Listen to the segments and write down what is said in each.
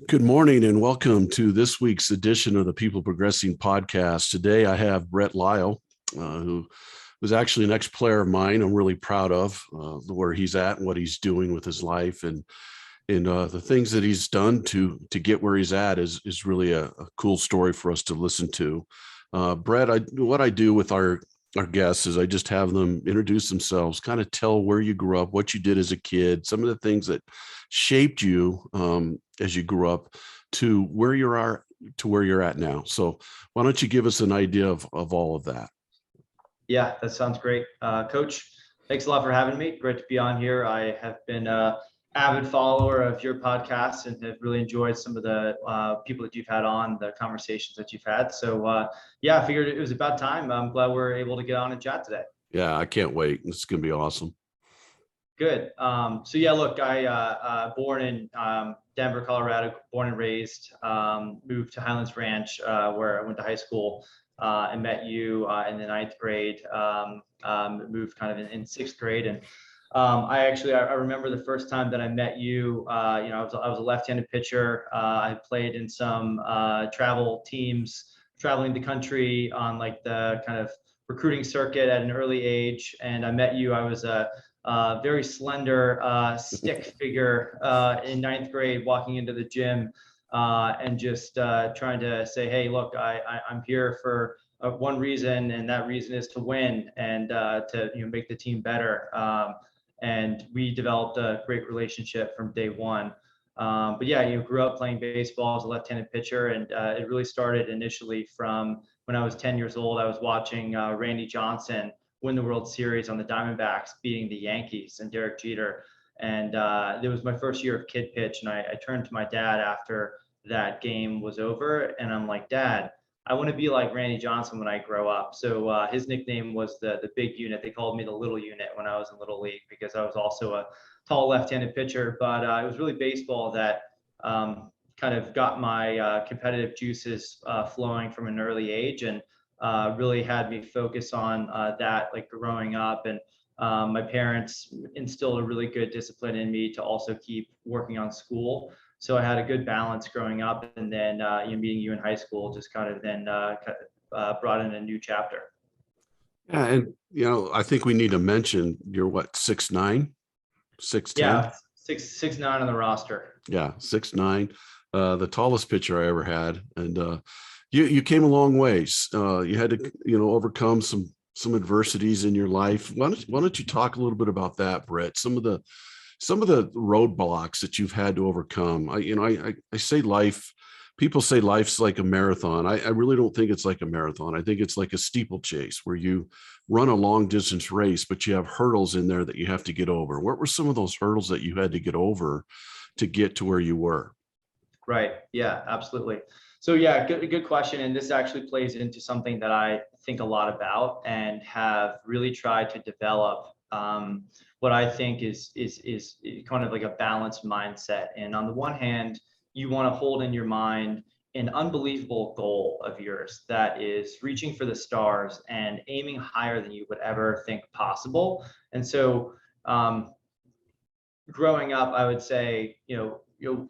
Good morning and welcome to this week's edition of the People Progressing podcast. Today I have Brett Lisle, who was actually an ex-player of mine. I'm really proud of where he's at and what he's doing with his life, and the things that he's done to get where he's at is really a cool story for us to listen to. Brett, what I do with our guests is I just have them introduce themselves, kind of tell where you grew up, what you did as a kid, some of the things that shaped you as you grew up to where you are to where you're at now. So why don't you give us an idea of all of that? Yeah, that sounds great. Coach, thanks a lot for having me. Great to be on here. I have been an avid follower of your podcast and have really enjoyed some of the people that you've had on, the conversations that you've had. So yeah, I figured it was about time. I'm glad we're able to get on and chat today. Yeah, I can't wait. It's going to be awesome. Good. So yeah, look, I born in Denver, Colorado, born and raised, moved to Highlands Ranch, where I went to high school, and met you in the ninth grade, moved kind of in sixth grade. And I remember the first time that I met you, I was a left-handed pitcher. I played in some travel teams, traveling the country on like the kind of recruiting circuit at an early age. And I met you, I was a very slender stick figure in ninth grade, walking into the gym and just trying to say, hey, look, I'm here for one reason, and that reason is to win and to make the team better. And we developed a great relationship from day one. But yeah, grew up playing baseball as a left-handed pitcher, and it really started initially from when I was 10 years old. I was watching Randy Johnson win the World Series on the Diamondbacks, beating the Yankees and Derek Jeter. And it was my first year of kid pitch. And I turned to my dad after that game was over. And I'm like, Dad, I want to be like Randy Johnson when I grow up. So his nickname was the big unit. They called me the little unit when I was in Little League because I was also a tall left-handed pitcher. But it was really baseball that kind of got my competitive juices flowing from an early age. And really had me focus on that, like growing up. And my parents instilled a really good discipline in me to also keep working on school. So I had a good balance growing up, and then meeting you in high school just kind of then brought in a new chapter. Yeah, and I think we need to mention you're what, 6'9", 6'10"? Yeah, 6'9" on the roster. Yeah, 6'9", the tallest pitcher I ever had, and you came a long ways. You had to overcome some adversities in your life. Why don't you talk a little bit about that, Brett? Some of the roadblocks that you've had to overcome. I say life. People say life's like a marathon. I really don't think it's like a marathon. I think it's like a steeplechase where you run a long distance race, but you have hurdles in there that you have to get over. What were some of those hurdles that you had to get over to get to where you were? Right. Yeah, absolutely. So yeah, good question. And this actually plays into something that I think a lot about and have really tried to develop what I think is kind of like a balanced mindset. And on the one hand, you want to hold in your mind an unbelievable goal of yours that is reaching for the stars and aiming higher than you would ever think possible. And so growing up, I would say,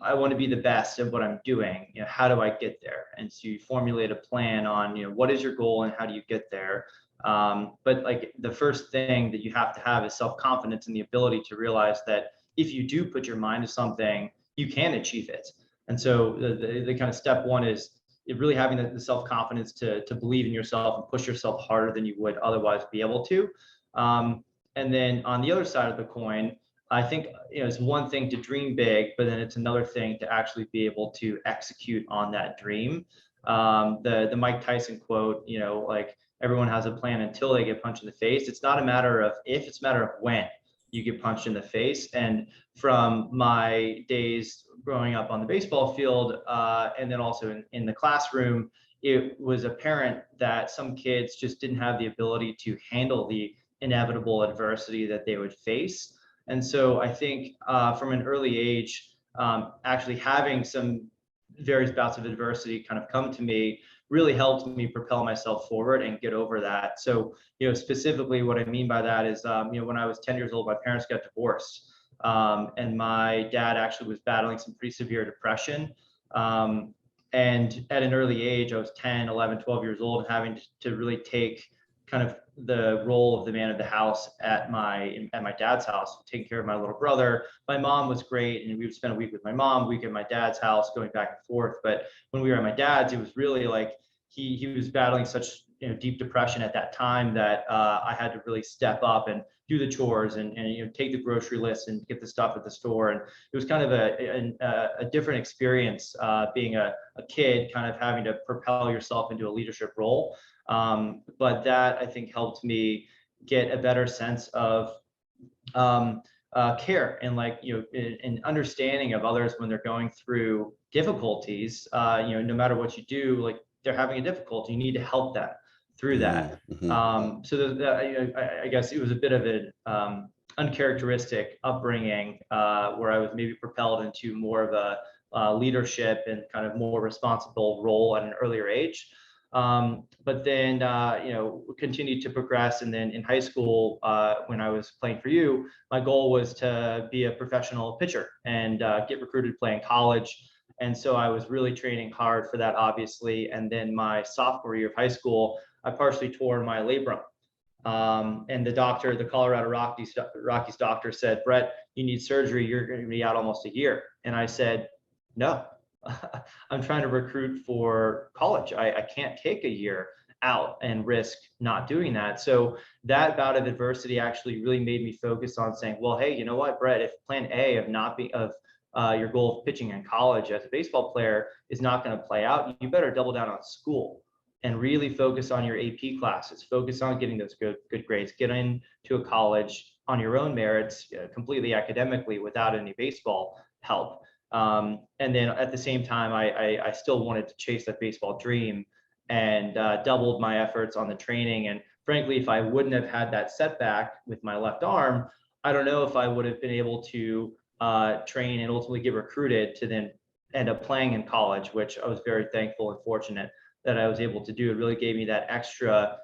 I want to be the best at what I'm doing. How do I get there? And so you formulate a plan on, what is your goal and how do you get there? But like the first thing that you have to have is self-confidence and the ability to realize that if you do put your mind to something, you can achieve it. And so the kind of step one is really having the self-confidence to believe in yourself and push yourself harder than you would otherwise be able to. And then on the other side of the coin, I think it's one thing to dream big, but then it's another thing to actually be able to execute on that dream. The Mike Tyson quote, like everyone has a plan until they get punched in the face. It's not a matter of if, it's a matter of when you get punched in the face. And from my days growing up on the baseball field, and then also in the classroom, it was apparent that some kids just didn't have the ability to handle the inevitable adversity that they would face. And so I think from an early age, actually having some various bouts of adversity kind of come to me really helped me propel myself forward and get over that. So, specifically what I mean by that is, when I was 10 years old, my parents got divorced. And my dad actually was battling some pretty severe depression. And at an early age, I was 10, 11, 12 years old, having to really take kind of the role of the man of the house at my dad's house, taking care of my little brother. My mom was great, and we would spend a week with my mom, a week at my dad's house, going back and forth. But when we were at my dad's, it was really like he was battling such deep depression at that time that I had to really step up and do the chores and take the grocery list and get the stuff at the store. And it was kind of a different experience being a kid, kind of having to propel yourself into a leadership role. But that, I think, helped me get a better sense of care and an understanding of others when they're going through difficulties. No matter what you do, like they're having a difficulty, you need to help them through that. I guess it was a bit of an uncharacteristic upbringing where I was maybe propelled into more of a leadership and kind of more responsible role at an earlier age. But then, continued to progress. And then in high school, when I was playing for you, my goal was to be a professional pitcher and get recruited to play in college. And so I was really training hard for that, obviously. And then my sophomore year of high school, I partially tore my labrum. And the Colorado Rockies doctor said, "Brett, you need surgery. You're going to be out almost a year." And I said, "No, I'm trying to recruit for college. I can't take a year out and risk not doing that." So that bout of adversity actually really made me focus on saying, well, hey, you know what, Brett, if plan A of your goal of pitching in college as a baseball player is not going to play out, you better double down on school and really focus on your AP classes, focus on getting those good grades, get into a college on your own merits, completely academically without any baseball help. And then at the same time, I still wanted to chase that baseball dream and doubled my efforts on the training. And frankly, if I wouldn't have had that setback with my left arm, I don't know if I would have been able to train and ultimately get recruited to then end up playing in college, which I was very thankful and fortunate that I was able to do. It really gave me that extra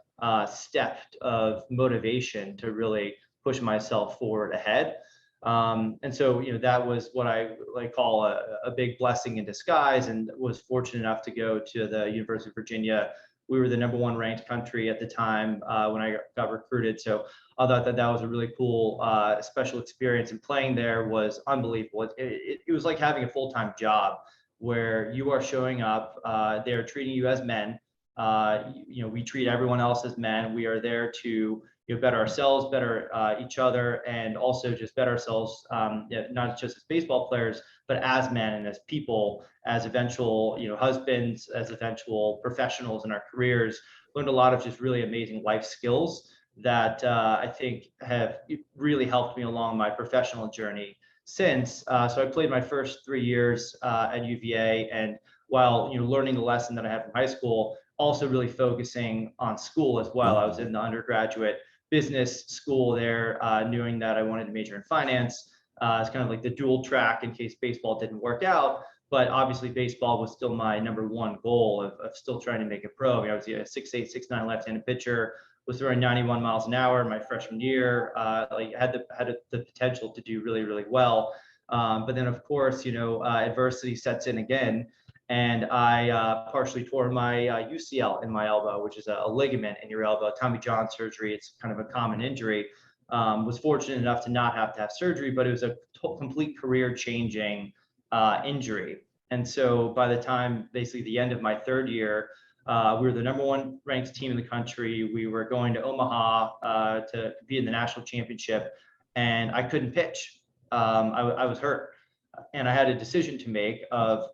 step of motivation to really push myself forward ahead. And so, that was what I call a big blessing in disguise, and was fortunate enough to go to the University of Virginia. We were the #1 ranked country at the time when I got recruited. So I thought that was a really cool, special experience, and playing there was unbelievable. It was like having a full-time job where you are showing up, they're treating you as men. We treat everyone else as men. We are there to better ourselves, better each other, and also just better ourselves, not just as baseball players, but as men and as people, as eventual husbands, as eventual professionals in our careers. Learned a lot of just really amazing life skills that I think have really helped me along my professional journey since. So I played my first 3 years at UVA, and while learning the lesson that I had from high school, also really focusing on school as well. I was in the undergraduate business school there, knowing that I wanted to major in finance. It's kind of like the dual track in case baseball didn't work out. But obviously, baseball was still my #1 goal of still trying to make it pro. I was a 6'8", 6'9" left-handed pitcher, was throwing 91 miles an hour my freshman year. Had the potential to do really, really well. But then, of course, adversity sets in again. And I partially tore my UCL in my elbow, which is a ligament in your elbow, Tommy John surgery. It's kind of a common injury. Was fortunate enough to not have to have surgery, but it was a complete career-changing injury. And so by the time, basically the end of my 3rd year, we were the #1 ranked team in the country. We were going to Omaha to be in the national championship, and I couldn't pitch. I was hurt, and I had a decision to make of,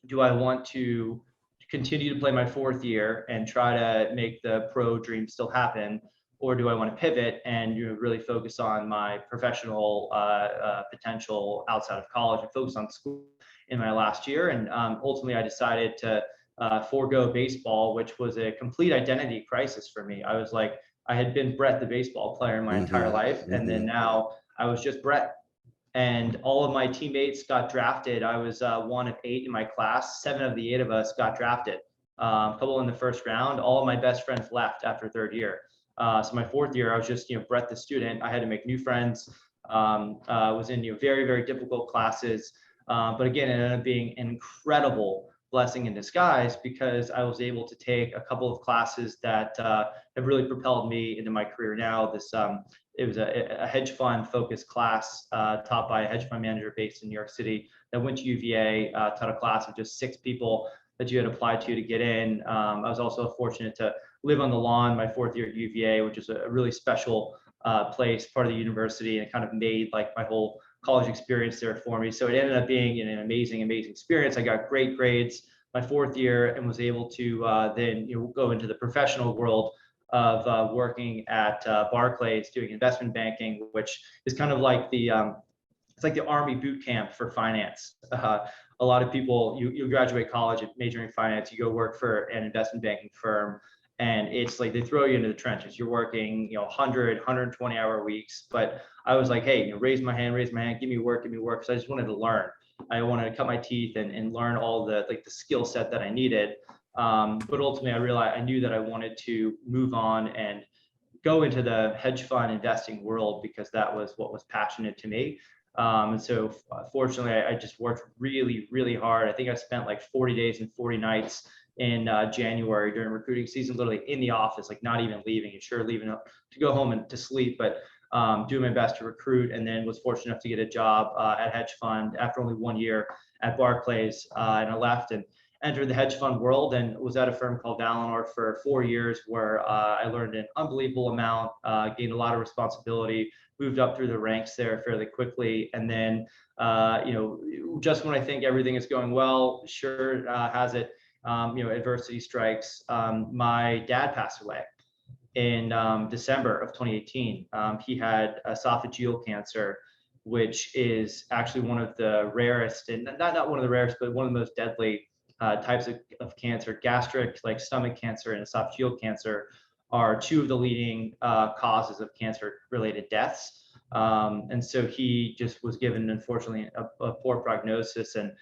do I want to continue to play my 4th year and try to make the pro dream still happen, or do I want to pivot and really focus on my professional potential outside of college and focus on school in my last year? And ultimately, I decided to forego baseball, which was a complete identity crisis for me. I was like, I had been Brett the baseball player my entire life, and then now I was just Brett. And all of my teammates got drafted. I was 1 of 8 in my class. 7 of the 8 of us got drafted. A couple in the 1st round. All of my best friends left after 3rd year. So my 4th year, I was just Brett the student. I had to make new friends. Was in very, very difficult classes. But again, it ended up being an incredible blessing in disguise because I was able to take a couple of classes that have really propelled me into my career now. It was a hedge fund focused class taught by a hedge fund manager based in New York City that went to UVA, taught a class of just 6 people that you had applied to get in. I was also fortunate to live on the lawn my 4th year at UVA, which is a really special place, part of the university, and it kind of made like my whole college experience there for me. So it ended up being an amazing, amazing experience. I got great grades my 4th year and was able to then go into the professional world of working at Barclays doing investment banking, which is kind of like it's like the Army boot camp for finance. A lot of people, you graduate college majoring in finance, you go work for an investment banking firm, and it's like they throw you into the trenches. You're working 120-hour weeks. But I was like, hey, raise my hand, give me work, because I just wanted to learn. I wanted to cut my teeth and learn all the skill set that I needed. But ultimately, I knew that I wanted to move on and go into the hedge fund investing world because that was what was passionate to me. And so fortunately, I just worked really, really hard. I think I spent like 40 days and 40 nights in January during recruiting season, literally in the office, like not even leaving, and sure leaving to go home and to sleep, but doing my best to recruit. And then was fortunate enough to get a job at hedge fund after only 1 year at Barclays. And I left and entered the hedge fund world and was at a firm called Valinor for 4 years, where I learned an unbelievable amount, gained a lot of responsibility, moved up through the ranks there fairly quickly. And then, just when I think everything is going well, sure has it, adversity strikes. My dad passed away in December of 2018. He had esophageal cancer, which is actually one of the rarest, and not one of the rarest, but one of the most deadly types of cancer. Gastric, like stomach cancer, and esophageal cancer are 2 of the leading causes of cancer-related deaths. And so he just was given, unfortunately, a poor prognosis. And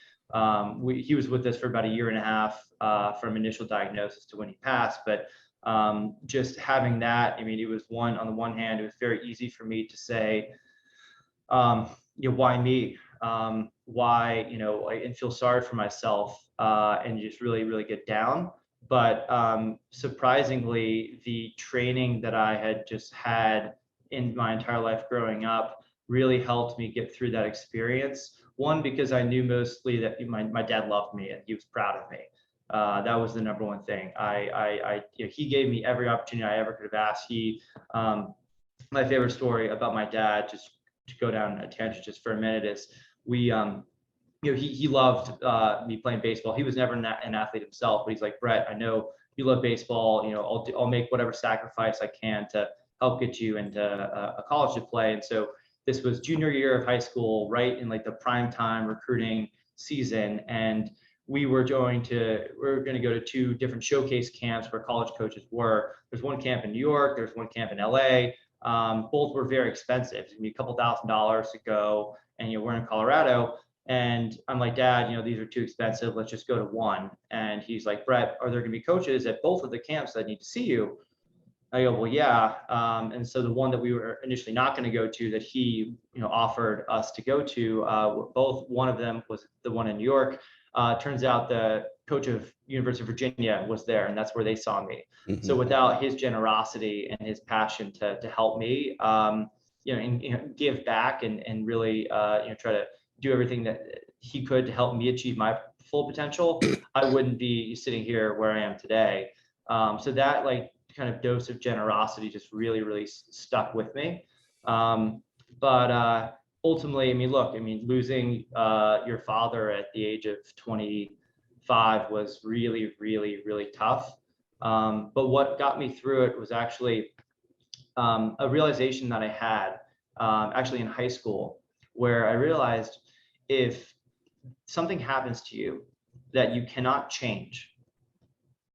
he was with us for about 1.5 years from initial diagnosis to when he passed. But just having that, I mean, it was on the one hand, it was very easy for me to say, why me? Why, and feel sorry for myself and just really, really get down. But surprisingly, the training that I had just had in my entire life growing up really helped me get through that experience. One, because I knew mostly that my dad loved me and he was proud of me. That was the number one thing. He gave me every opportunity I ever could have asked. My favorite story about my dad, just to go down a tangent just for a minute, is he loved me playing baseball. He was never an athlete himself, but he's like, Brett, I know you love baseball. I'll make whatever sacrifice I can to help get you into a college to play. And so this was junior year of high school, right in like the prime time recruiting season. And we were going to go to 2 different showcase camps where college coaches were. There's one camp in New York, there's one camp in LA. Both were very expensive. It's gonna be a couple $1,000s to go, and we're in Colorado. And I'm like, Dad, these are too expensive. Let's just go to one. And he's like, Brett, are there gonna be coaches at both of the camps that need to see you? I go, well, yeah. And so the one that we were initially not going to go to, that he, offered us to go to, one of them was the one in New York. Turns out the coach of University of Virginia was there, and that's where they saw me. Mm-hmm. So without his generosity and his passion to help me, and give back and really, try to do everything that he could to help me achieve my full potential, I wouldn't be sitting here where I am today. So that kind of dose of generosity just really, really stuck with me. But ultimately, losing your father at the age of 25 was really, really, really tough. But what got me through it was actually a realization that I had actually in high school, where I realized if something happens to you that you cannot change,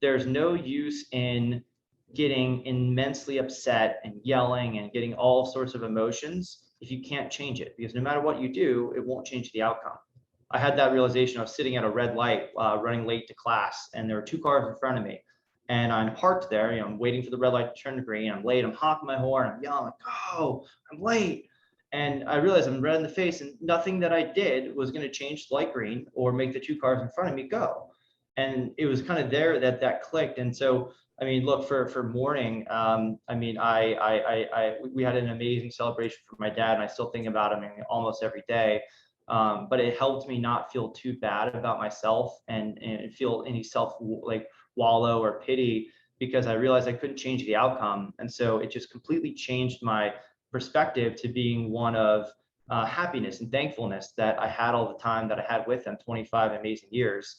there's no use in getting immensely upset and yelling and getting all sorts of emotions if you can't change it, because no matter what you do, it won't change the outcome. I had that realization. I was sitting at a red light, running late to class, and there were 2 cars in front of me, and I'm parked there. I'm waiting for the red light to turn to green. I'm late. I'm honking my horn. I'm yelling, "Go! I'm late!" And I realized I'm red in the face, and nothing that I did was going to change the light green or make the two cars in front of me go. And it was kind of there that clicked. And so, I mean, look, for morning, I mean, we had an amazing celebration for my dad, and I still think about him almost every day. But it helped me not feel too bad about myself and feel any self like wallow or pity, because I realized I couldn't change the outcome. And so it just completely changed my perspective to being one of happiness and thankfulness that I had all the time that I had with him, 25 amazing years.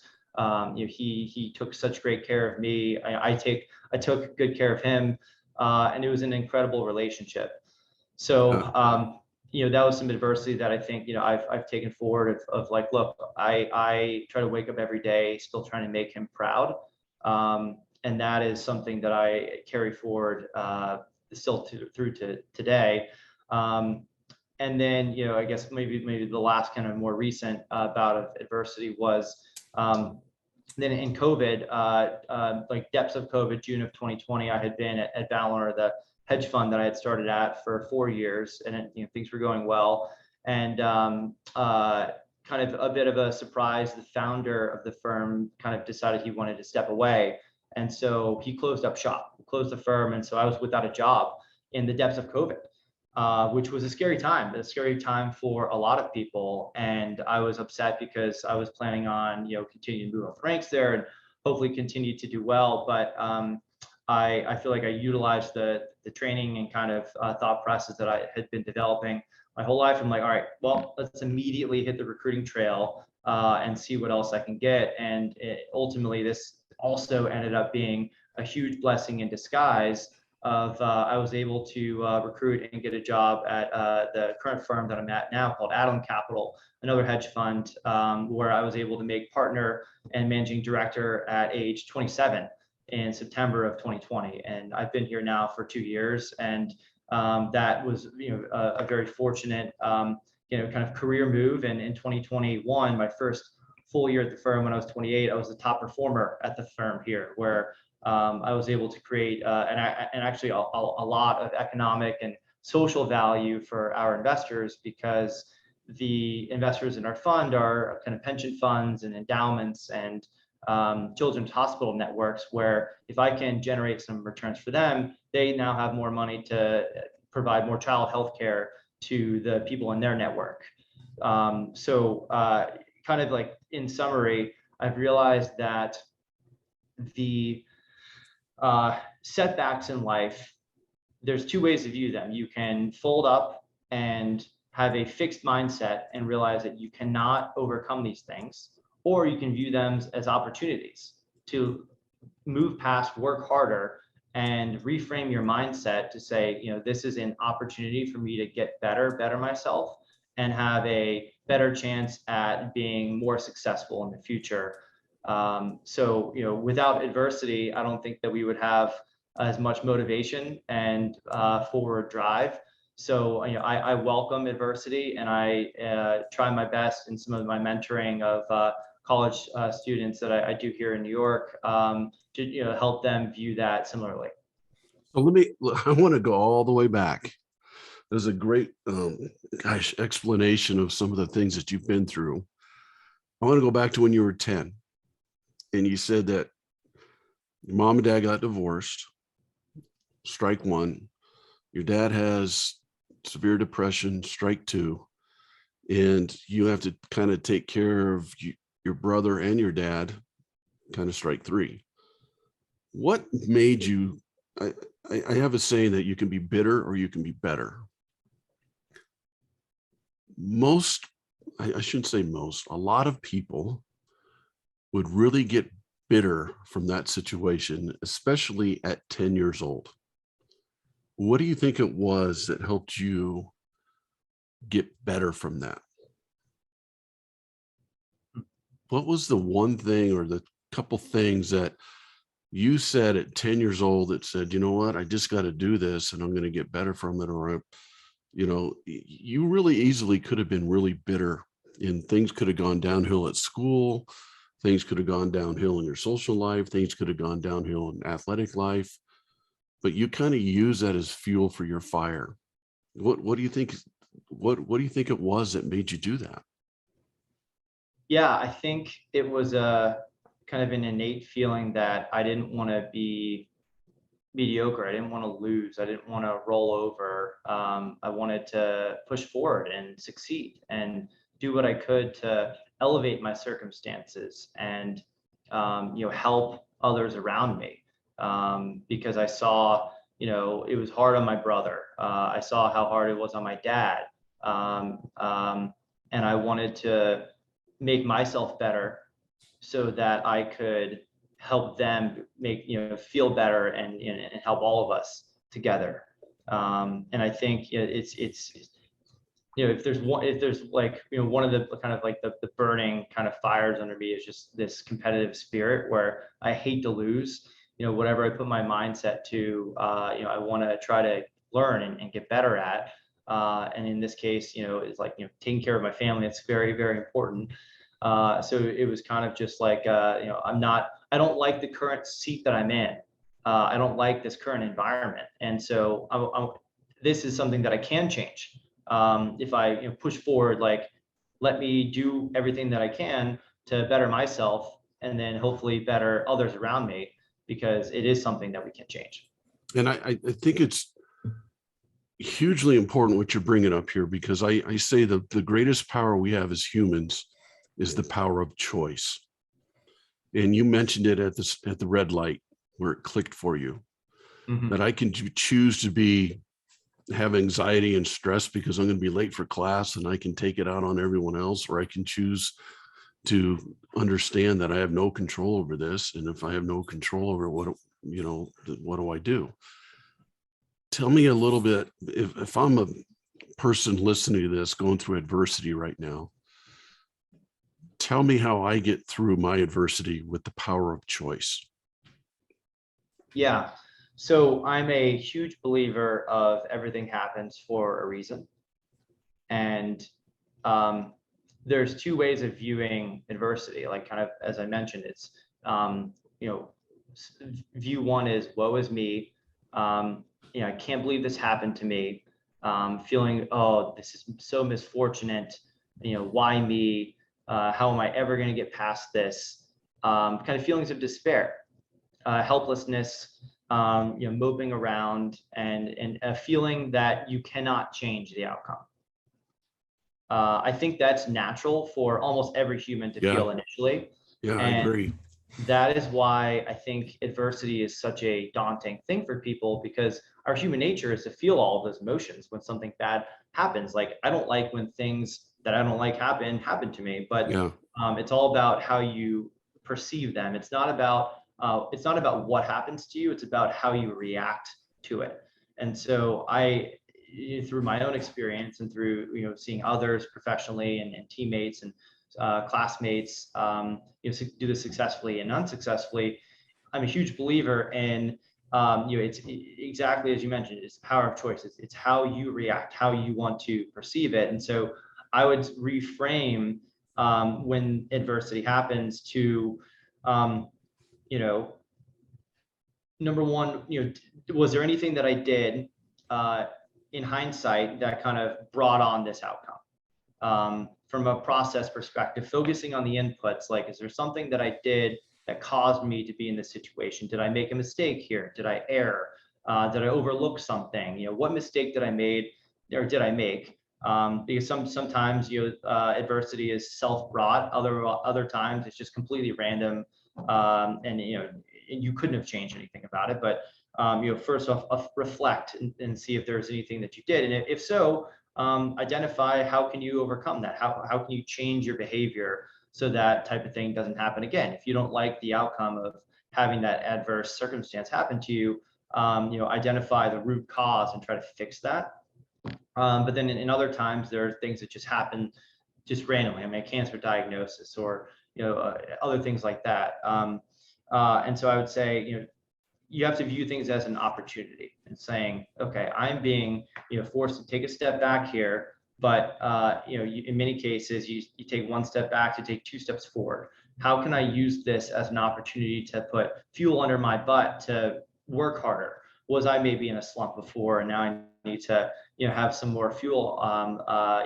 He took such great care of me. I took good care of him, and it was an incredible relationship. So that was some adversity that I think I've taken forward of like, look, I try to wake up every day still trying to make him proud, and that is something that I carry forward still through to today. And then I guess maybe the last kind of more recent bout of adversity was then in COVID, like depths of COVID, June of 2020, I had been at Valor, the hedge fund that I had started at for 4 years, and things were going well. And kind of a bit of a surprise, the founder of the firm kind of decided he wanted to step away. And so he closed up shop, closed the firm. And so I was without a job in the depths of COVID, which was a scary time for a lot of people. And I was upset because I was planning on, continuing to move up the ranks there and hopefully continue to do well. But I feel like I utilized the training and kind of thought process that I had been developing my whole life. I'm like, all right, well, let's immediately hit the recruiting trail and see what else I can get. And ultimately, this also ended up being a huge blessing in disguise of I was able to recruit and get a job at the current firm that I'm at now called Adam Capital, another hedge fund, where I was able to make partner and managing director at age 27 in September of 2020. And I've been here now for 2 years, and that was a very fortunate kind of career move. And in 2021, my first full year at the firm, when I was 28, I was the top performer at the firm here, where I was able to create and actually a lot of economic and social value for our investors, because the investors in our fund are kind of pension funds and endowments and children's hospital networks, where if I can generate some returns for them, they now have more money to provide more child health care to the people in their network. So kind of like in summary, I've realized that the setbacks in life, there's two ways to view them. You can fold up and have a fixed mindset and realize that you cannot overcome these things, or you can view them as opportunities to move past, work harder, and reframe your mindset to say, this is an opportunity for me to get better myself and have a better chance at being more successful in the future. So, without adversity, I don't think that we would have as much motivation and forward drive. So, I welcome adversity, and I try my best in some of my mentoring of college students that I do here in New York to help them view that similarly. So I want to go all the way back. There's a great explanation of some of the things that you've been through. I want to go back to when you were 10, and you said that your mom and dad got divorced, strike one. Your dad has severe depression, strike two, and you have to kind of take care of your brother and your dad, kind of strike three. What made you, I have a saying that you can be bitter or you can be better. I shouldn't say most, a lot of people would really get bitter from that situation, especially at 10 years old. What do you think it was that helped you get better from that? What was the one thing or the couple things that you said at 10 years old that said, you know what, I just got to do this and I'm going to get better from it? Or, you really easily could have been really bitter and things could have gone downhill at school. Things could have gone downhill in your social life. Things could have gone downhill in athletic life, but you kind of use that as fuel for your fire. What do you think What do you think it was that made you do that? Yeah, I think it was a kind of an innate feeling that I didn't want to be mediocre. I didn't want to lose. I didn't want to roll over. I wanted to push forward and succeed and do what I could to elevate my circumstances and help others around me. Because I saw, it was hard on my brother. I saw how hard it was on my dad. And I wanted to make myself better so that I could help them make, feel better and help all of us together. And I think it's if there's like, one of the kind of like the burning kind of fires under me is just this competitive spirit where I hate to lose. Whatever I put my mindset to, I want to try to learn and get better at. And in this case, it's like, taking care of my family. It's very, very important. So it was kind of just like, I don't like the current seat that I'm in. I don't like this current environment. And so this is something that I can change. If I push forward, like, let me do everything that I can to better myself and then hopefully better others around me, because it is something that we can change. And I think it's hugely important what you're bringing up here, because I say the greatest power we have as humans is the power of choice. And you mentioned it at the red light where it clicked for you, that I can choose to have anxiety and stress because I'm going to be late for class and I can take it out on everyone else, or I can choose to understand that I have no control over this. And if I have no control over what do I do? Tell me a little bit, if I'm a person listening to this going through adversity right now, tell me how I get through my adversity with the power of choice. Yeah. So I'm a huge believer of everything happens for a reason. And there's two ways of viewing adversity. Like, kind of, as I mentioned, it's, view one is woe is me. I can't believe this happened to me. Feeling, oh, this is so misfortunate. Why me? How am I ever going to get past this? Kind of feelings of despair, helplessness, moping around, and a feeling that you cannot change the outcome. I think that's natural for almost every human to feel initially. Yeah, I agree. That is why I think adversity is such a daunting thing for people, because our human nature is to feel all of those emotions when something bad happens. Like, I don't like when things that I don't like happen to me, but it's all about how you perceive them. It's not about what happens to you. It's about how you react to it. And so through my own experience and through seeing others professionally and teammates and classmates do this successfully and unsuccessfully, I'm a huge believer in it's exactly as you mentioned. It's the power of choice. It's how you react, how you want to perceive it. And so I would reframe when adversity happens to number one, was there anything that I did in hindsight that kind of brought on this outcome? From a process perspective, focusing on the inputs, like, is there something that I did that caused me to be in this situation? Did I make a mistake here? Did I err? Did I overlook something? What mistake did I make? Because sometimes adversity is self-brought. Other times it's just completely random, and you couldn't have changed anything about it. But first off, reflect and see if there's anything that you did, and if so, identify how can you overcome that. How can you change your behavior so that type of thing doesn't happen again? If you don't like the outcome of having that adverse circumstance happen to you, identify the root cause and try to fix that. But then in other times, there are things that just happen just randomly. I mean, a cancer diagnosis or other things like that. And so I would say, you have to view things as an opportunity and saying, okay, I'm being forced to take a step back here, but in many cases, you take one step back to take two steps forward. How can I use this as an opportunity to put fuel under my butt to work harder? Was I maybe in a slump before, and now I need to have some more fuel,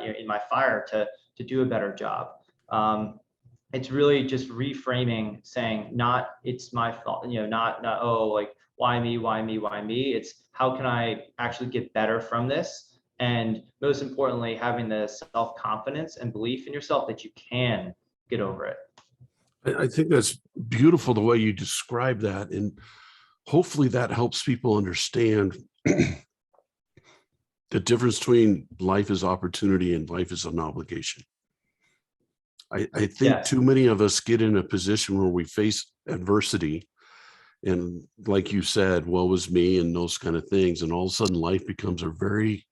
in my fire to do a better job. It's really just reframing, saying not it's my fault, not oh, like why me, why me, why me. It's how can I actually get better from this, and most importantly, having the self-confidence and belief in yourself that you can get over it. I think that's beautiful the way you describe that. And hopefully that helps people understand the difference between life is opportunity and life is an obligation. I think Yes. too many of us get in a position where we face adversity and, like you said, woe is me and those kind of things. And all of a sudden life becomes a very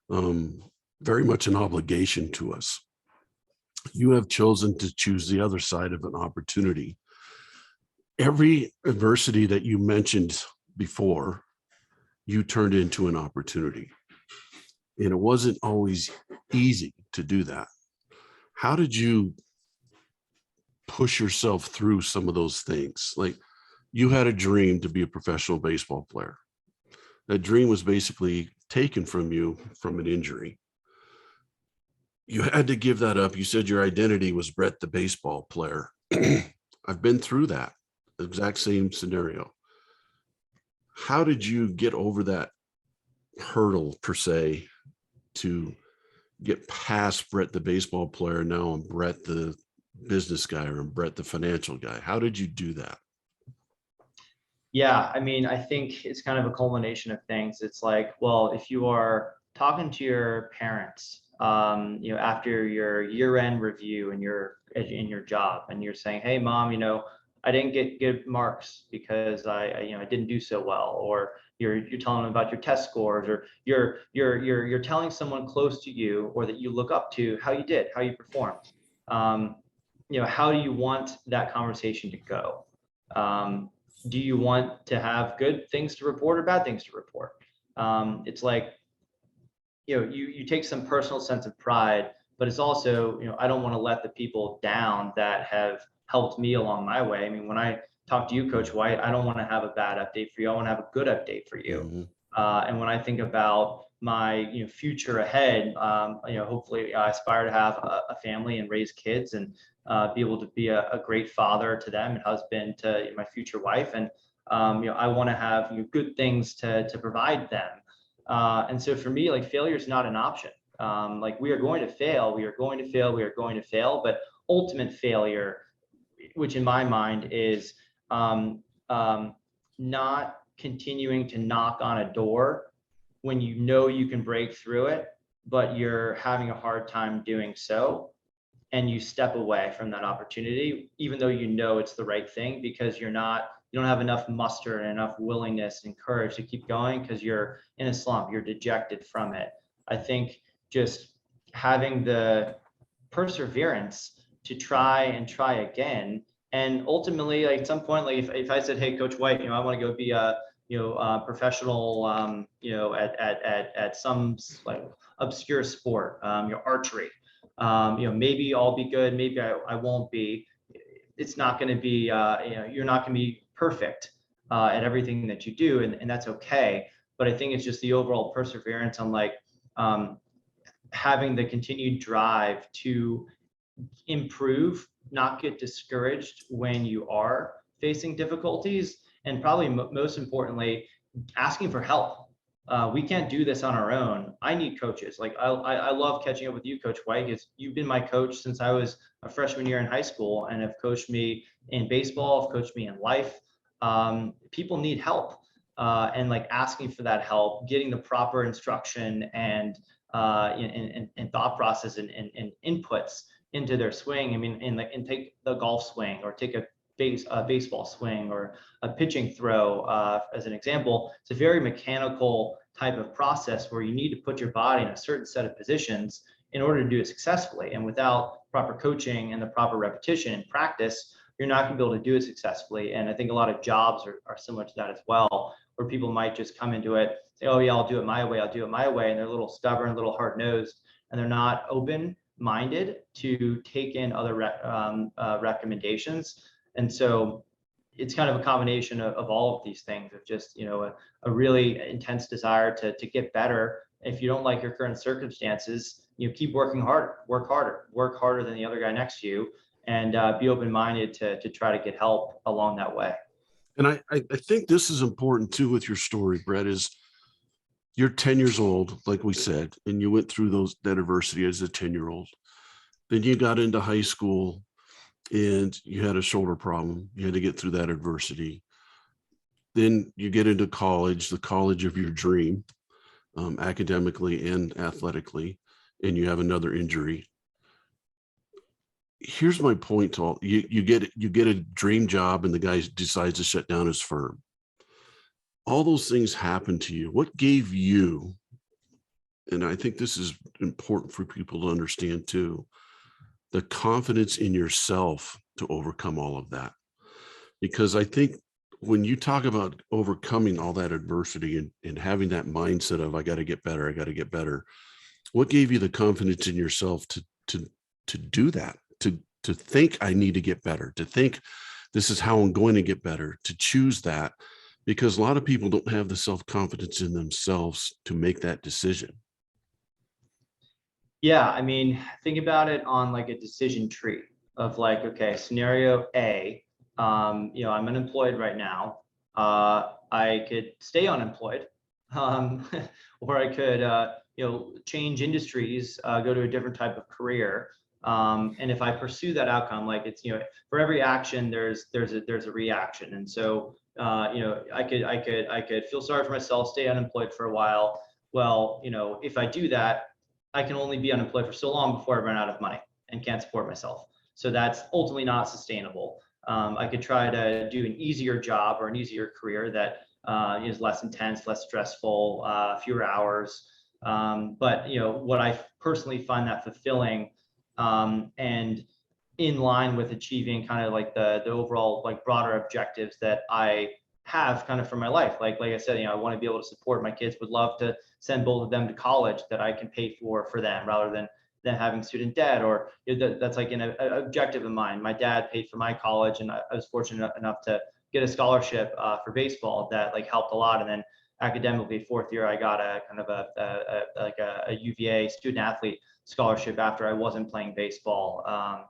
much an obligation to us. You have chosen to choose the other side of an opportunity. Every adversity that you mentioned before, you turned into an opportunity. And it wasn't always easy to do that. How did you push yourself through some of those things? Like, you had a dream to be a professional baseball player. That dream was basically taken from you from an injury. You had to give that up. You said your identity was Brett the baseball player. I've been through that exact same scenario. How did you get over that hurdle, per se, to get past Brett the baseball player? Now I'm Brett the business guy, or I'm Brett the financial guy. How did you do that? Yeah, I mean, I think it's kind of a culmination of things. It's like, well, if you are talking to your parents, after your year-end review and in your job, and you're saying, "Hey, mom, I didn't get good marks because I didn't do so well," or you're telling them about your test scores, or you're telling someone close to you or that you look up to how you did, how you performed. How do you want that conversation to go? Do you want to have good things to report or bad things to report? It's like, you take some personal sense of pride, but it's also, I don't want to let the people down that have helped me along my way. I mean, when I talk to you, Coach White, I don't want to have a bad update for you. I want to have a good update for you. Mm-hmm. And when I think about my future ahead, hopefully I aspire to have a family and raise kids, and be able to be a great father to them and husband to my future wife. And I want to have good things to provide them. And so for me, like, failure is not an option. Like, we are going to fail, we are going to fail, we are going to fail, but ultimate failure, which in my mind is not continuing to knock on a door when you can break through it, but you're having a hard time doing so, and you step away from that opportunity, even though it's the right thing, because you don't have enough muster and enough willingness and courage to keep going because you're in a slump, you're dejected from it. I think just having the perseverance to try and try again, and ultimately, like, at some point, like, if I said, "Hey, Coach White, I want to go be a professional, at some like obscure sport, archery, maybe I'll be good, maybe I won't be." It's not going to be, you're not going to be perfect at everything that you do, and that's okay. But I think it's just the overall perseverance on, like, having the continued drive to improve, not get discouraged when you are facing difficulties, and probably most importantly, asking for help. We can't do this on our own. I need coaches. Like, I love catching up with you, Coach White, because you've been my coach since I was a freshman year in high school, and have coached me in baseball, have coached me in life. People need help, and, like, asking for that help, getting the proper instruction and thought process and inputs into their swing. I mean, and take the golf swing, or take a baseball swing, or a pitching throw, as an example. It's a very mechanical type of process where you need to put your body in a certain set of positions in order to do it successfully. And without proper coaching and the proper repetition and practice, you're not going to be able to do it successfully. And I think a lot of jobs are similar to that as well, where people might just come into it, say, "Oh yeah, I'll do it my way, I'll do it my way," and they're a little stubborn, a little hard-nosed, and they're not open-minded to take in other recommendations. And so it's kind of a combination of all of these things, of just, a really intense desire to get better, If you don't like your current circumstances, keep working harder, work harder than the other guy next to you, and be open-minded to try to get help along that way. And I think this is important too with your story, Brett, is you're 10 years old, like we said, and you went through that adversity as a 10-year-old. Then you got into high school and you had a shoulder problem. You had to get through that adversity. Then you get into college, the college of your dream, academically and athletically, and you have another injury. Here's my point to all you get a dream job and the guy decides to shut down his firm. All those things happen to you. What gave you, and I think this is important for people to understand too, the confidence in yourself to overcome all of that? Because I think when you talk about overcoming all that adversity and having that mindset of I got to get better, I got to get better, what gave you the confidence in yourself to do that, to think I need to get better, to think this is how I'm going to get better, to choose that? Because a lot of people don't have the self-confidence in themselves to make that decision. Yeah, I mean, think about it on like a decision tree of like, okay, scenario A, I'm unemployed right now. I could stay unemployed, or I could, change industries, go to a different type of career. And if I pursue that outcome, like it's, for every action, there's a reaction. And so, I could feel sorry for myself, stay unemployed for a while. Well, if I do that, I can only be unemployed for so long before I run out of money and can't support myself. So that's ultimately not sustainable. I could try to do an easier job or an easier career that is less intense, less stressful, fewer hours. But what I personally find that fulfilling, and in line with achieving kind of like the overall like broader objectives that I have kind of for my life. Like I said, I want to be able to support my kids, would love to send both of them to college that I can pay for them rather than having student debt, or that's like an objective of mine. My dad paid for my college, and I was fortunate enough to get a scholarship for baseball that like helped a lot. And then academically, fourth year, I got a kind of a UVA student athlete scholarship after I wasn't playing baseball.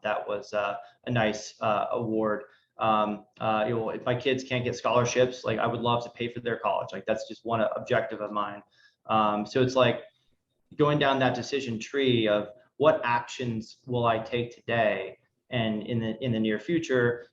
That was a nice award. If my kids can't get scholarships, like I would love to pay for their college. Like that's just one objective of mine. So it's like going down that decision tree of what actions will I take today and in the near future,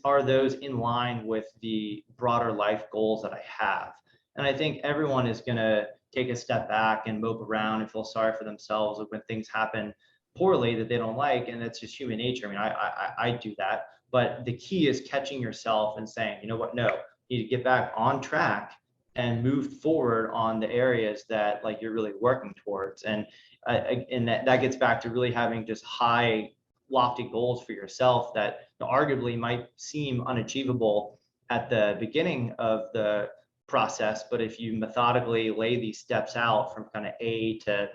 are those in line with the broader life goals that I have? And I think everyone is going to take a step back and mope around and feel sorry for themselves when things happen poorly that they don't like, and that's just human nature. I mean, I do that, but the key is catching yourself and saying, you know what, no, you need to get back on track and move forward on the areas that like you're really working towards. And that gets back to really having just high lofty goals for yourself that arguably might seem unachievable at the beginning of the process, but if you methodically lay these steps out from kind of A to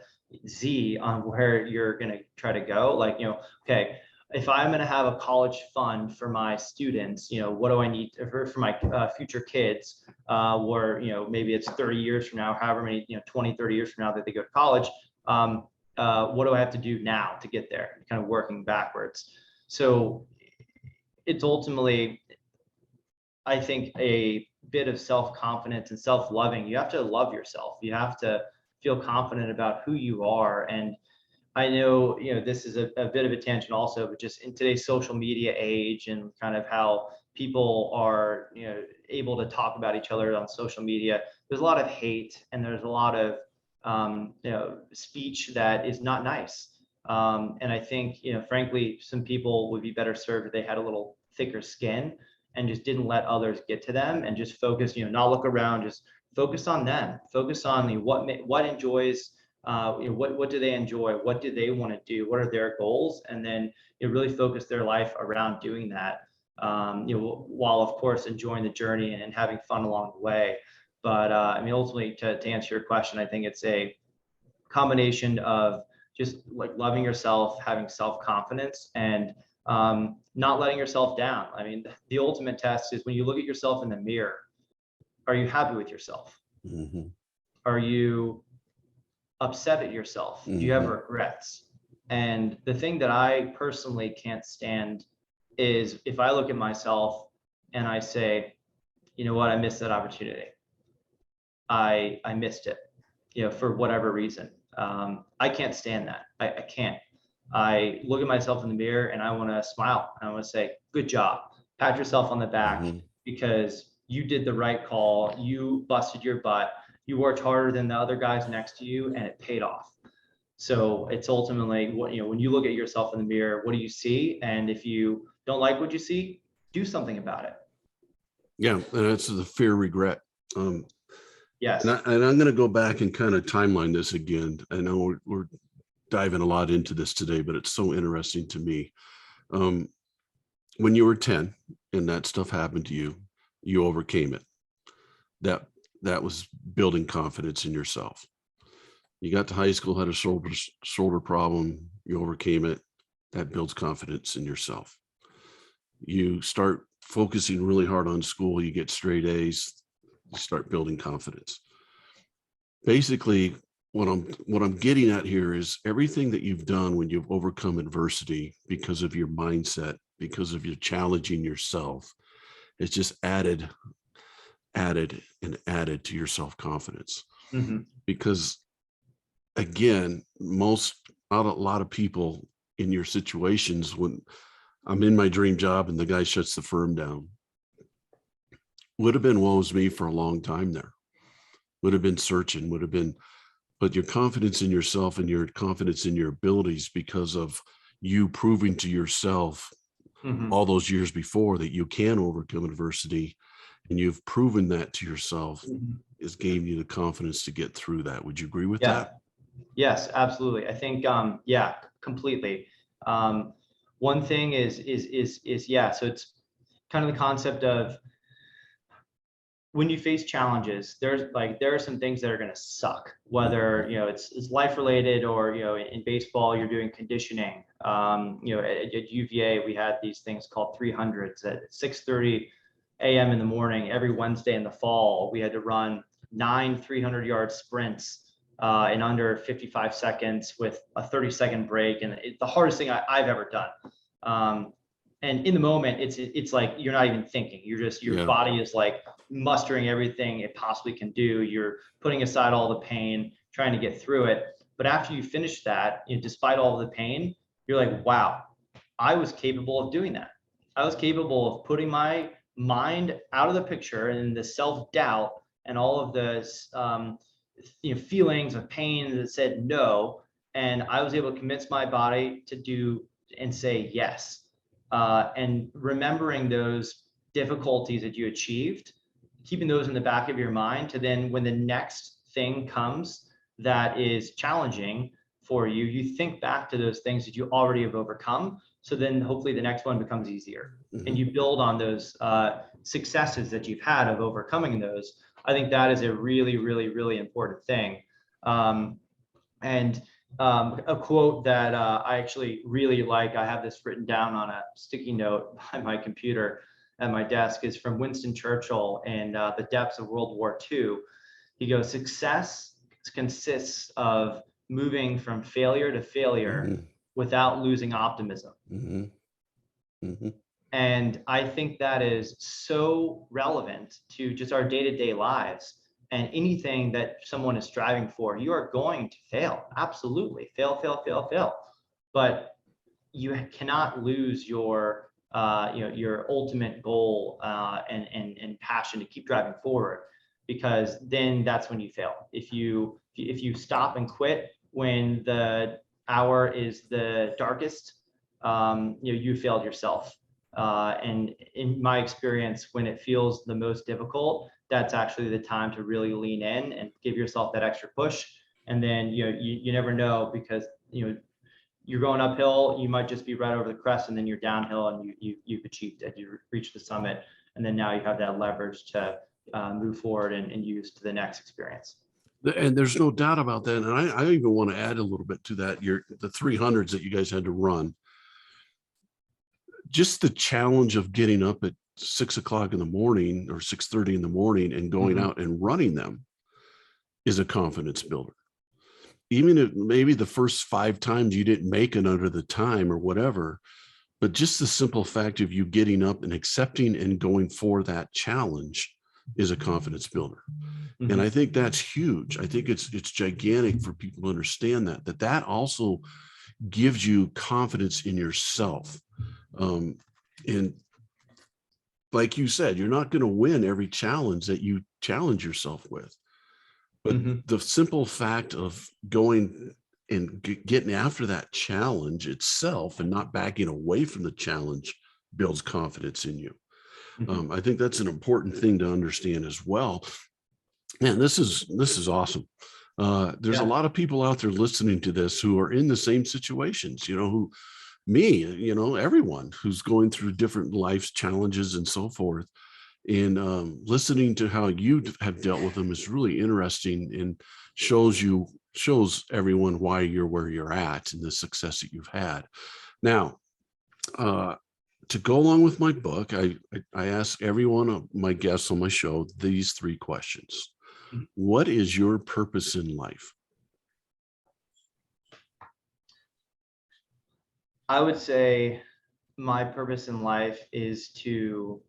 Z on where you're going to try to go, like, okay, if I'm going to have a college fund for my students, what do I need for my future kids, where, maybe it's 30 years from now, however many, 20, 30 years from now that they go to college, what do I have to do now to get there? Kind of working backwards. So it's ultimately, I think, a bit of self-confidence and self-loving. You have to love yourself. You have to feel confident about who you are. And I know, this is a bit of a tangent also, but just in today's social media age and kind of how people are, able to talk about each other on social media, there's a lot of hate and there's a lot of, speech that is not nice. And I think, frankly, some people would be better served if they had a little thicker skin and just didn't let others get to them and just focus, not look around, just focus on them, focus on what enjoys, what do they enjoy? What do they want to do? What are their goals? And then really focus their life around doing that, while of course enjoying the journey and having fun along the way. But I mean, ultimately, to answer your question, I think it's a combination of just like loving yourself, having self-confidence, and not letting yourself down. I mean, the ultimate test is when you look at yourself in the mirror, are you happy with yourself? Mm-hmm. Are you upset at yourself? Do you have Mhm. regrets? And the thing that I personally can't stand is if I look at myself and I say, you know what, I missed that opportunity. I missed it, for whatever reason. I can't stand that. I can't. I look at myself in the mirror and I want to smile. I want to say, good job. Pat yourself on the back Mhm. because you did the right call. You busted your butt. You worked harder than the other guys next to you and it paid off. So it's ultimately what, when you look at yourself in the mirror, what do you see? And if you don't like what you see, do something about it. Yeah, and that's the fear regret. Yes. And I'm going to go back and kind of timeline this again. I know we're diving a lot into this today, but it's so interesting to me. Um, when you were 10 and that stuff happened to you, you overcame it. That that was building confidence in yourself. You got to high school, had a shoulder problem, you overcame it. That builds confidence in yourself. You start focusing really hard on school, you get straight A's, you start building confidence. Basically, what I'm getting at here is everything that you've done when you've overcome adversity because of your mindset, because of your challenging yourself, it's just added to your self-confidence. Mm-hmm. Because again, a lot of people in your situations, when I'm in my dream job and the guy shuts the firm down, would have been woe's me for a long time there. Would have been searching, would have been, but your confidence in yourself and your confidence in your abilities because of you proving to yourself Mm-hmm. all those years before that you can overcome adversity, and you've proven that to yourself, Mm-hmm. is giving you the confidence to get through that. Would you agree with Yeah. that? Yes, absolutely. I think, yeah, completely. Um, One thing is, yeah. So it's kind of the concept of when you face challenges, there are some things that are going to suck, whether, it's life related or, in baseball, you're doing conditioning. At UVA, we had these things called 300s at 6:30 a.m. in the morning. Every Wednesday in the fall, we had to run 9 300-yard sprints in under 55 seconds with a 30-second break. And it's the hardest thing I've ever done. And in the moment, it's like you're not even thinking. Your Yeah. body is like mustering everything it possibly can do. You're putting aside all the pain, trying to get through it. But after you finish that, despite all of the pain, you're like, wow, I was capable of doing that. I was capable of putting my mind out of the picture and the self-doubt and all of the feelings of pain that said no. And I was able to convince my body to do and say yes. And remembering those difficulties that you achieved, keeping those in the back of your mind to then when the next thing comes that is challenging for you, you think back to those things that you already have overcome. So then hopefully the next one becomes easier and you build on those successes that you've had of overcoming those. I think that is a really, really, really important thing. And a quote that I actually really like, I have this written down on a sticky note by my computer at my desk, is from Winston Churchill in The Depths of World War II. He goes, success consists of moving from failure to failure Mhm. without losing optimism. Mhm. Mhm. And I think that is so relevant to just our day-to-day lives and anything that someone is striving for. You are going to fail. Absolutely. Fail, fail, fail, fail. But you cannot lose your ultimate goal and passion to keep driving forward, because then that's when you fail. If you stop and quit when the hour is the darkest, you failed yourself. And in my experience, when it feels the most difficult, that's actually the time to really lean in and give yourself that extra push. And then you never know, because you're going uphill, you might just be right over the crest, and then you're downhill and you've achieved it. You reached the summit, and then now you have that leverage to move forward and use to the next experience. And there's no doubt about that. And I even want to add a little bit to that. The 300s that you guys had to run, just the challenge of getting up at 6 o'clock in the morning or 6:30 in the morning and going Mm-hmm. out and running them is a confidence builder. even if maybe the first 5 times you didn't make it under the time or whatever, but just the simple fact of you getting up and accepting and going for that challenge is a confidence builder. And I think that's huge. I think it's gigantic for people to understand that also gives you confidence in yourself. And like you said, you're not going to win every challenge that you challenge yourself with. But the simple fact of going and getting after that challenge itself and not backing away from the challenge builds confidence in you. I think that's an important thing to understand as well. Man, this is awesome. There's a lot of people out there listening to this who are in the same situations, who everyone who's going through different life's challenges and so forth. And listening to how you have dealt with them is really interesting and shows everyone why you're where you're at and the success that you've had. Now, to go along with my book, I ask every one of my guests on my show these 3 questions. What is your purpose in life? I would say my purpose in life is to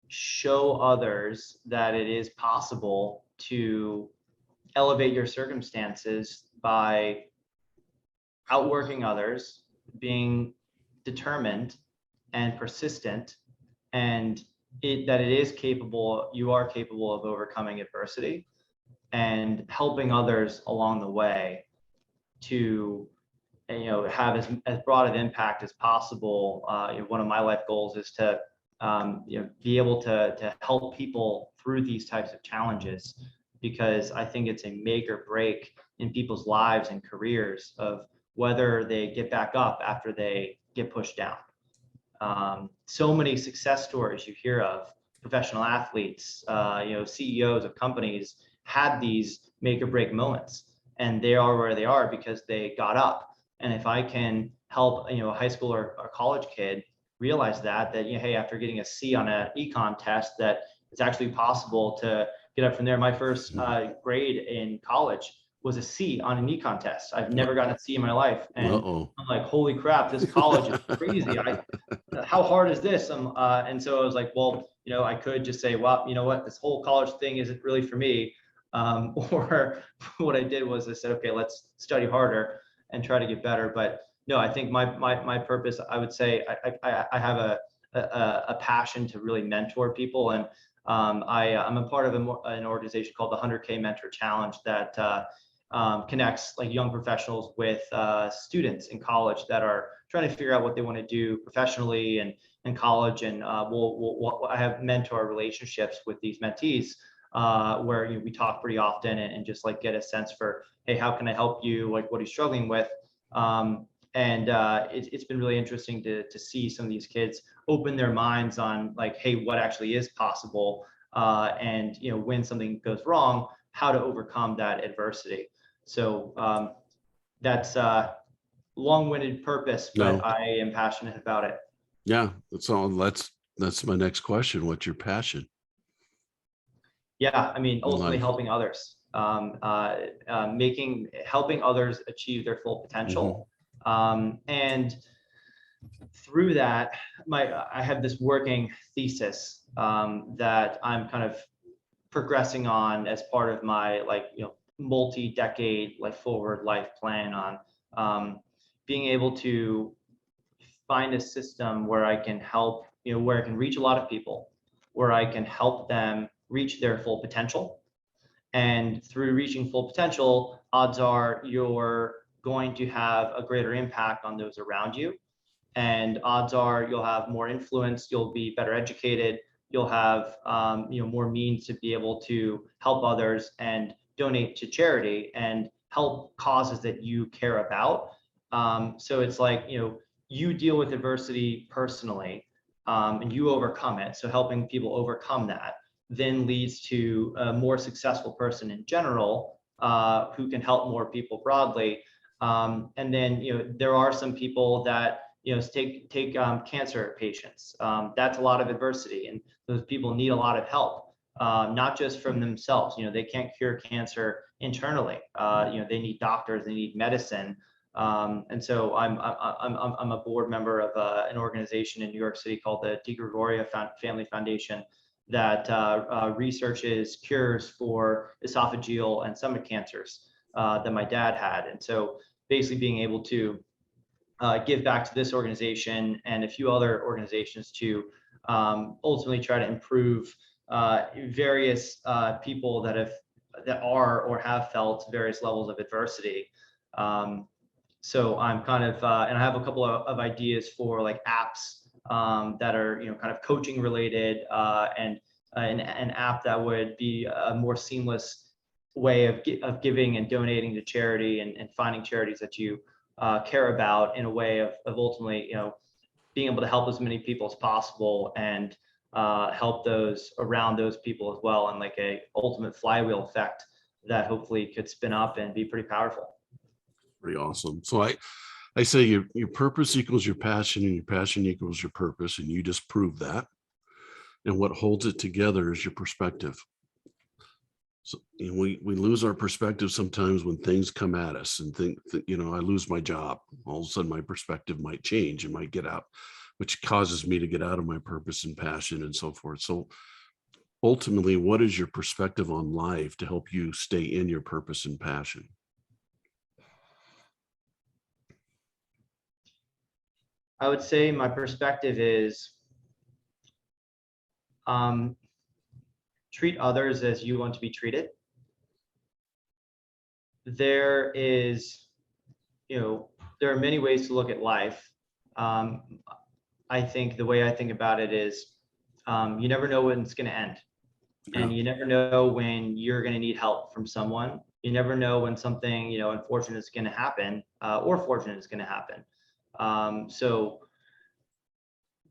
show others that it is possible to elevate your circumstances by outworking others, being determined and persistent, and that it is capable, you are capable of overcoming adversity and helping others along the way to have as broad of impact as possible. One of my life goals is to be able to help people through these types of challenges, because I think it's a make or break in people's lives and careers of whether they get back up after they get pushed down. So many success stories you hear of professional athletes, CEOs of companies had these make or break moments, and they are where they are because they got up. And if I can help, a high school or college kid realize that hey, after getting a C on an econ test, that it's actually possible to get up from there. My first grade in college was a C on an econ test. I've never gotten a C in my life, and I'm like, holy crap, this college is crazy. How hard is this? And so I was like, well, I could just say, well, you know what, this whole college thing isn't really for me. Or what I did was I said, okay, let's study harder and try to get better. But no, I think my purpose, I would say, I have a passion to really mentor people, and I'm a part of an organization called the 100K Mentor Challenge that connects like young professionals with students in college that are trying to figure out what they want to do professionally and in college. And I have mentor relationships with these mentees where we talk pretty often and just like get a sense for, hey, how can I help you? Like, what are you struggling with? It's been really interesting to see some of these kids open their minds on like, hey, what actually is possible, and when something goes wrong, how to overcome that adversity. So that's a long-winded purpose, but I am passionate about it. Yeah, that's my next question. What's your passion? Yeah, I mean, ultimately helping others, helping others achieve their full potential. And through that, I have this working thesis that I'm kind of progressing on as part of my multi-decade forward life plan on being able to find a system where I can help, where I can reach a lot of people, where I can help them reach their full potential. And through reaching full potential, odds are you're going to have a greater impact on those around you. And odds are you'll have more influence, you'll be better educated, you'll have more means to be able to help others and donate to charity and help causes that you care about. So it's like, you deal with adversity personally, and you overcome it. So helping people overcome that then leads to a more successful person in general, who can help more people broadly. And then, there are some people that, take cancer patients. That's a lot of adversity, and those people need a lot of help, not just from themselves. They can't cure cancer internally. They need doctors, they need medicine. And so I'm a board member of an organization in New York City called the DeGregorio Family Foundation that researches cures for esophageal and stomach cancers that my dad had. And so basically being able to give back to this organization and a few other organizations to ultimately try to improve various people that are or have felt various levels of adversity. So I'm kind of, and I have a couple of ideas for like apps that are, kind of coaching related, and an app that would be a more seamless way of giving and donating to charity and finding charities that you care about in a way of ultimately, being able to help as many people as possible and help those around those people as well, and like a ultimate flywheel effect that hopefully could spin up and be pretty powerful. Pretty awesome. So I say your purpose equals your passion, and your passion equals your purpose, and you just proved that. And what holds it together is your perspective. So we lose our perspective sometimes when things come at us, and think that, I lose my job. All of a sudden my perspective might change and might get out, which causes me to get out of my purpose and passion and so forth. So ultimately, what is your perspective on life to help you stay in your purpose and passion? I would say my perspective is treat others as you want to be treated. There are many ways to look at life. I think the way I think about it is you never know when it's going to end. And you never know when you're going to need help from someone. You never know when something, unfortunate is going to happen, or fortunate is going to happen. So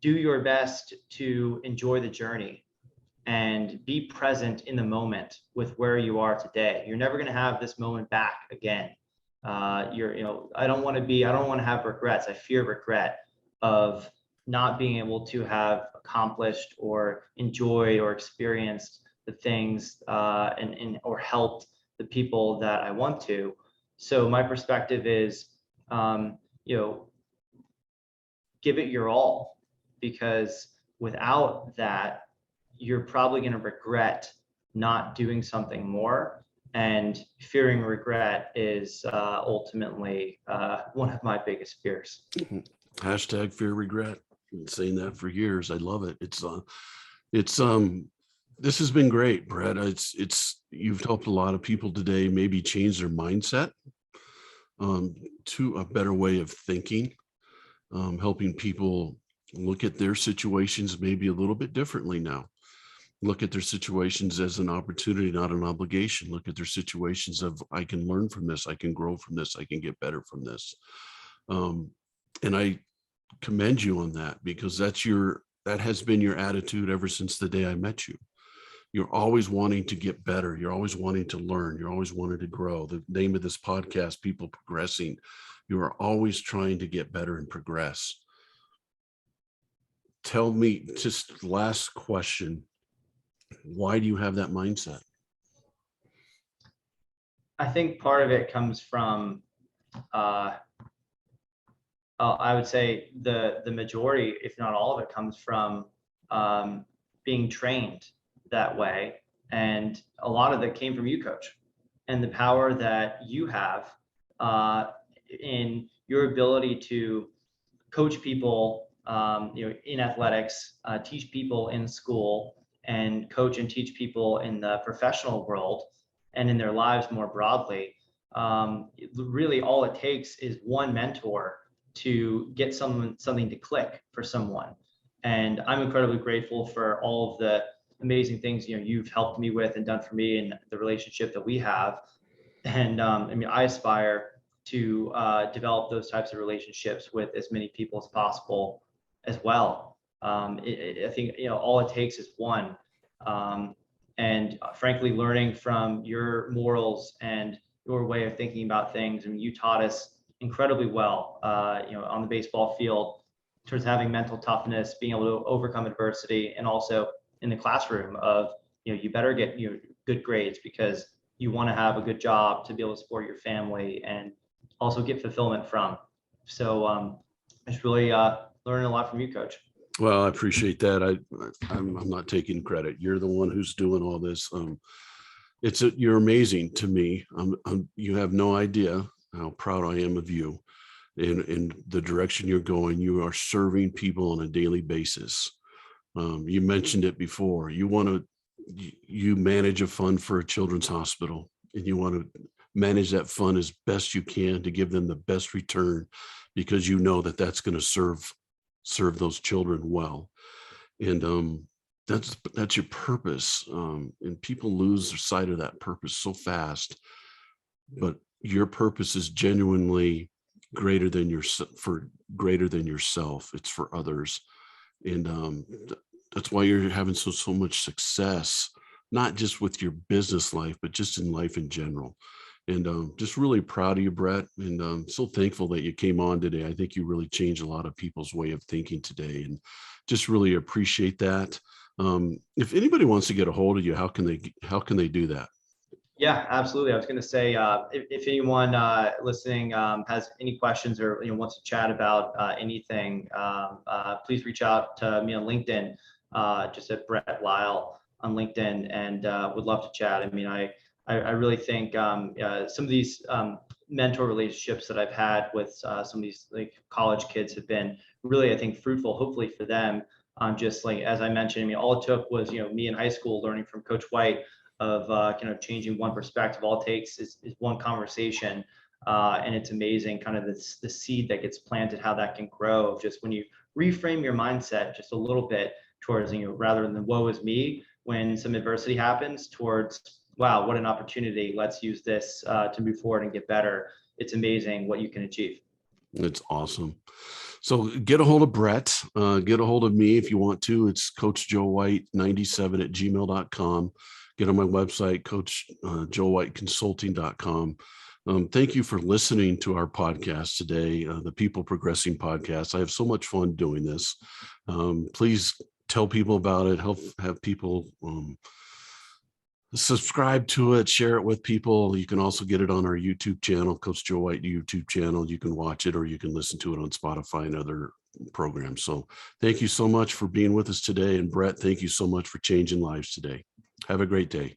do your best to enjoy the journey and be present in the moment with where you are today. You're never going to have this moment back again. I don't want to have regrets. I fear regret of not being able to have accomplished or enjoyed or experienced the things or helped the people that I want to. So my perspective is, give it your all, because without that, you're probably going to regret not doing something more. And fearing regret is ultimately one of my biggest fears. Hashtag fear regret. Been saying that for years. I love it. This has been great, Brett. You've helped a lot of people today maybe change their mindset to a better way of thinking, helping people look at their situations maybe a little bit differently now. Look at their situations as an opportunity, not an obligation. Look at their situations of, I can learn from this, I can grow from this, I can get better from this. And I commend you on that, because that has been your attitude ever since the day I met you. You're always wanting to get better. You're always wanting to learn. You're always wanting to grow. The name of this podcast, People Progressing, you are always trying to get better and progress. Tell me, just last question, why do you have that mindset? I think part of it comes from, I would say the majority, if not all of it, comes from being trained that way. And a lot of that came from you, Coach, and the power that you have in your ability to coach people, in athletics, teach people in school, and coach and teach people in the professional world and in their lives more broadly. Really, all it takes is one mentor to get something to click for someone. And I'm incredibly grateful for all of the amazing things you've helped me with and done for me, and the relationship that we have. And I aspire to develop those types of relationships with as many people as possible as well. I think all it takes is one. And frankly, learning from your morals and your way of thinking about things, and you taught us incredibly well, on the baseball field, towards having mental toughness, being able to overcome adversity, and also in the classroom of, you better get good grades, because you want to have a good job to be able to support your family and also get fulfillment from. So I just really learning a lot from you, Coach. Well, I appreciate that. I'm not taking credit. You're the one who's doing all this. You're amazing to me. You have no idea how proud I am of you in the direction you're going. You are serving people on a daily basis. You mentioned it before. You manage a fund for a children's hospital, and you want to manage that fund as best you can to give them the best return, because you know that that's going to serve those children well. And that's your purpose. And people lose sight of that purpose so fast, but your purpose is genuinely greater than yourself. It's for others. And that's why you're having so much success, not just with your business life, but just in life in general. And just really proud of you, Brett. And so thankful that you came on today. I think you really changed a lot of people's way of thinking today, and just really appreciate that. If anybody wants to get a hold of you, how can they do that? Yeah, absolutely. I was going to say, if anyone listening has any questions or wants to chat about anything, please reach out to me on LinkedIn, just at Brett Lisle on LinkedIn, and would love to chat. I mean, I really think some of these mentor relationships that I've had with some of these like college kids have been really, I think, fruitful, hopefully for them. Just like, as I mentioned, I mean, all it took was, me in high school learning from Coach White of changing one perspective. All it takes is one conversation. And it's amazing kind of the seed that gets planted, how that can grow just when you reframe your mindset just a little bit towards, rather than woe is me when some adversity happens, towards, wow, what an opportunity. Let's use this to move forward and get better. It's amazing what you can achieve. It's awesome. So get a hold of Brett, get a hold of me if you want to. It's Coach Joe White 97 at gmail.com. Get on my website, coachjoewhiteconsulting.com. Thank you for listening to our podcast today, the People Progressing Podcast. I have so much fun doing this. Please tell people about it, help have people subscribe to it, share it with people. You can also get it on our YouTube channel, Coach Joe White YouTube channel. You can watch it, or you can listen to it on Spotify and other programs. So thank you so much for being with us today. And Brett, thank you so much for changing lives today. Have a great day.